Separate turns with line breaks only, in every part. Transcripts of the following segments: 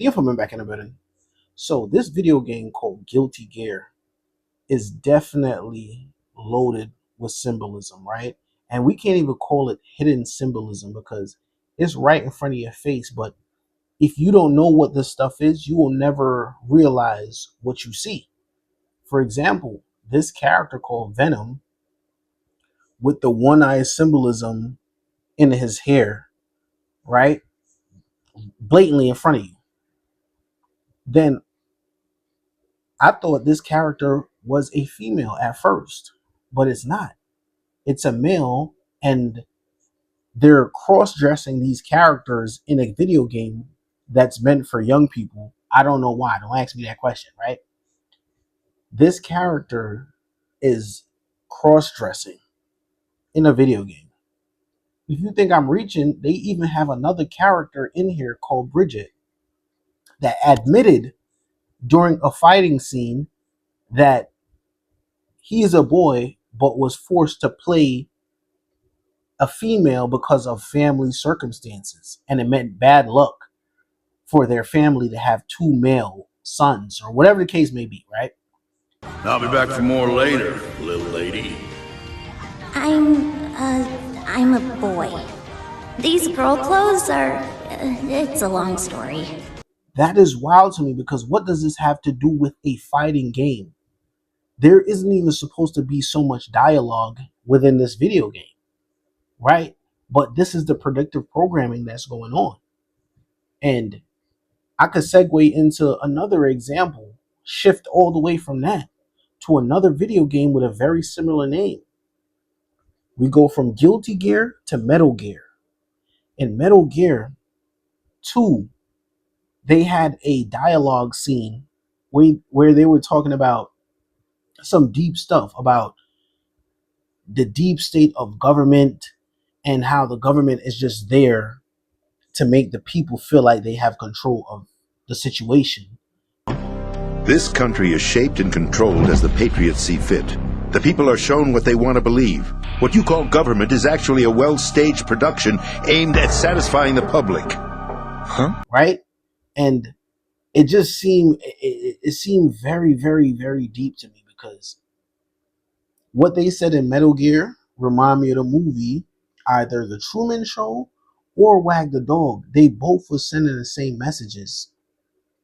The Informant back in the building. So this video game called Guilty Gear is definitely loaded with symbolism, right? And we can't even call it hidden symbolism because it's right in front of your face. But if you don't know what this stuff is, you will never realize what you see. For example, this character called Venom with the one-eye symbolism in his hair, right? Blatantly in front of you. Then I thought this character was a female at first, but it's not. It's a male, and they're cross-dressing these characters in a video game that's meant for young people. I don't know why. Don't ask me that question, right? This character is cross-dressing in a video game. If you think I'm reaching, they even have another character in here called Bridget that admitted during a fighting scene that he is a boy but was forced to play a female because of family circumstances, and it meant bad luck for their family to have two male sons or whatever the case may be, right?
I'll be back for more later, little lady.
I'm a boy. These girl clothes are, it's a long story.
That is wild to me because what does this have to do with a fighting game? There isn't even supposed to be so much dialogue within this video game, right? But this is the predictive programming that's going on. And I could segue into another example, shift all the way from that to another video game with a very similar name. We go from Guilty Gear to Metal Gear. In Metal Gear 2, they had a dialogue scene where they were talking about some deep stuff about the deep state of government and how the government is just there to make the people feel like they have control of the situation.
This country is shaped and controlled as the patriots see fit. The people are shown what they want to believe. What you call government is actually a well-staged production aimed at satisfying the public. Huh?
Right? And it just seemed very, very, very deep to me because what they said in Metal Gear remind me of the movie, either The Truman Show or Wag the Dog. They both were sending the same messages.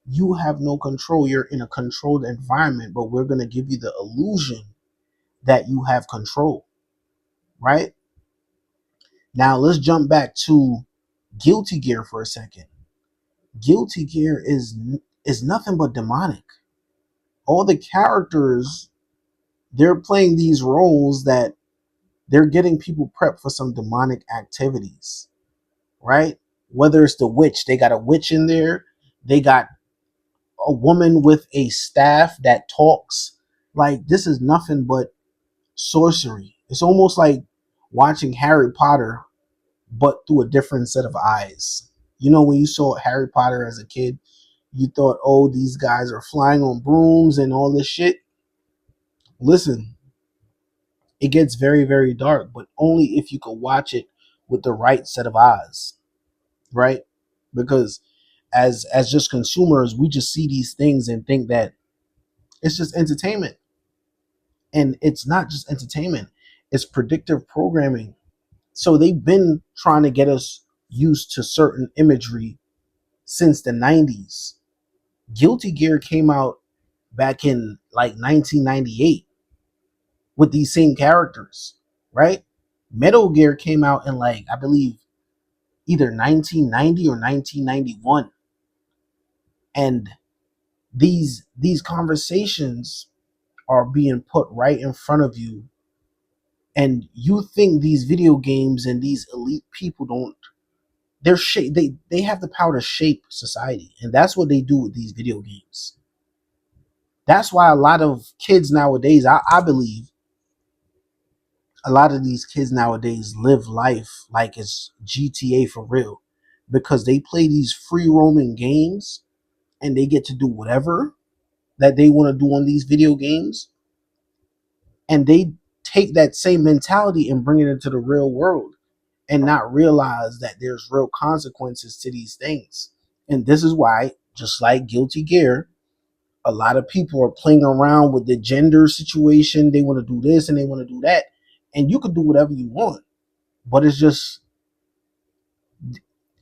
You have no control. You're in a controlled environment, but we're going to give you the illusion that you have control, right? Now let's jump back to Guilty Gear for a second. Guilty Gear is nothing but demonic. All the characters, they're playing these roles that they're getting people prepped for some demonic activities, right? Whether it's the witch, they got a witch in there. They got a woman with a staff that talks. Like, this is nothing but sorcery. It's almost like watching Harry Potter, but through a different set of eyes. You know, when you saw Harry Potter as a kid, you thought, oh, these guys are flying on brooms and all this shit. Listen, it gets very, very dark, but only if you could watch it with the right set of eyes, right? Because as just consumers, we just see these things and think that it's just entertainment. And it's not just entertainment, it's predictive programming. So they've been trying to get us used to certain imagery since the 90s. Guilty Gear came out back in like 1998 with these same characters, right? Metal Gear came out in, like, I believe either 1990 or 1991. And these conversations are being put right in front of you, and you think these video games and these elite people don't, they have the power to shape society, and that's what they do with these video games. That's why a lot of kids nowadays, I believe a lot of these kids nowadays live life like it's GTA for real, because they play these free roaming games and they get to do whatever that they want to do on these video games, and they take that same mentality and bring it into the real world and not realize that there's real consequences to these things. And this is why just like Guilty Gear, a lot of people are playing around with the gender situation. They want to do this and they want to do that. And you can do whatever you want. But it's just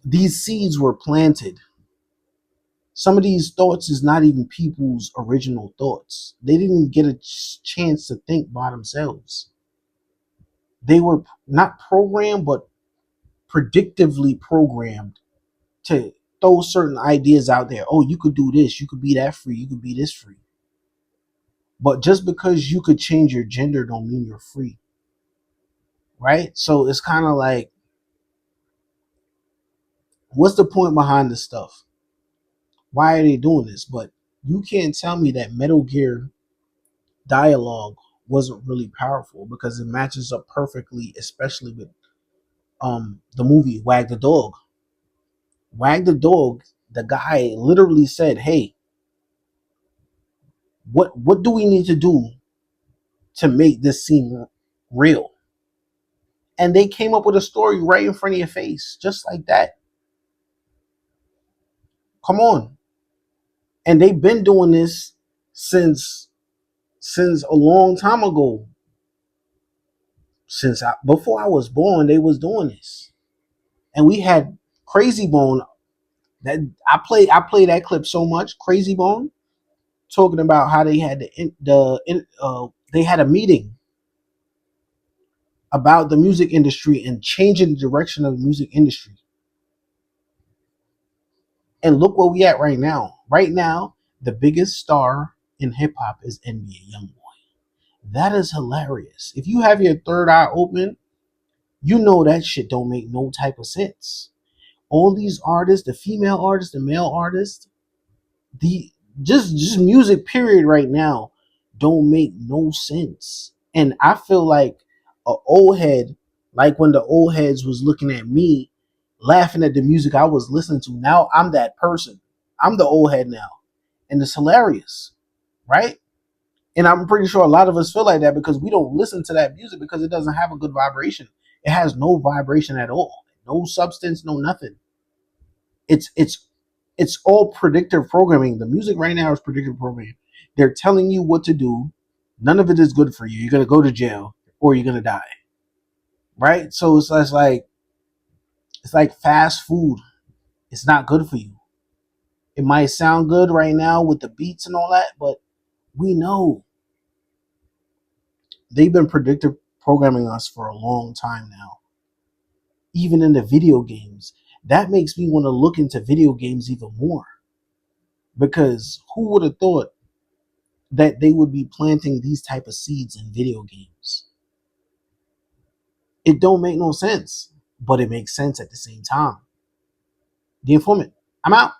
these seeds were planted. Some of these thoughts is not even people's original thoughts. They didn't get a chance to think by themselves. They were not programmed, but predictively programmed to throw certain ideas out there. Oh, you could do this. You could be that free. You could be this free. But just because you could change your gender don't mean you're free. Right? So it's kind of like, what's the point behind this stuff? Why are they doing this? But you can't tell me that Metal Gear dialogue wasn't really powerful, because it matches up perfectly, especially with the movie Wag the Dog. Wag the Dog, the guy literally said, "Hey, what do we need to do to make this seem real?" And they came up with a story right in front of your face, just like that. Come on. And they've been doing this since a long time ago. Before I was born, they was doing this. And we had Crazy Bone. That I play that clip so much. Crazy Bone talking about how they had they had a meeting about the music industry and changing the direction of the music industry. And look where we at right now. Right now, the biggest star in hip hop is NBA YoungBoy. That is hilarious. If you have your third eye open, you know that shit don't make no type of sense. All these artists, the female artists, the male artists, the just music period right now don't make no sense. And I feel like a old head, like when the old heads was looking at me, laughing at the music I was listening to. Now I'm that person. I'm the old head now. And it's hilarious, right? And I'm pretty sure a lot of us feel like that because we don't listen to that music because it doesn't have a good vibration. It has no vibration at all. No substance, no nothing. It's all predictive programming. The music right now is predictive programming. They're telling you what to do. None of it is good for you. You're gonna go to jail or you're gonna die. Right? So it's like fast food. It's not good for you. It might sound good right now with the beats and all that, but we know they've been predictive programming us for a long time now. Even in the video games. That makes me want to look into video games even more. Because who would have thought that they would be planting these type of seeds in video games? It don't make no sense, but it makes sense at the same time. The Informant, I'm out.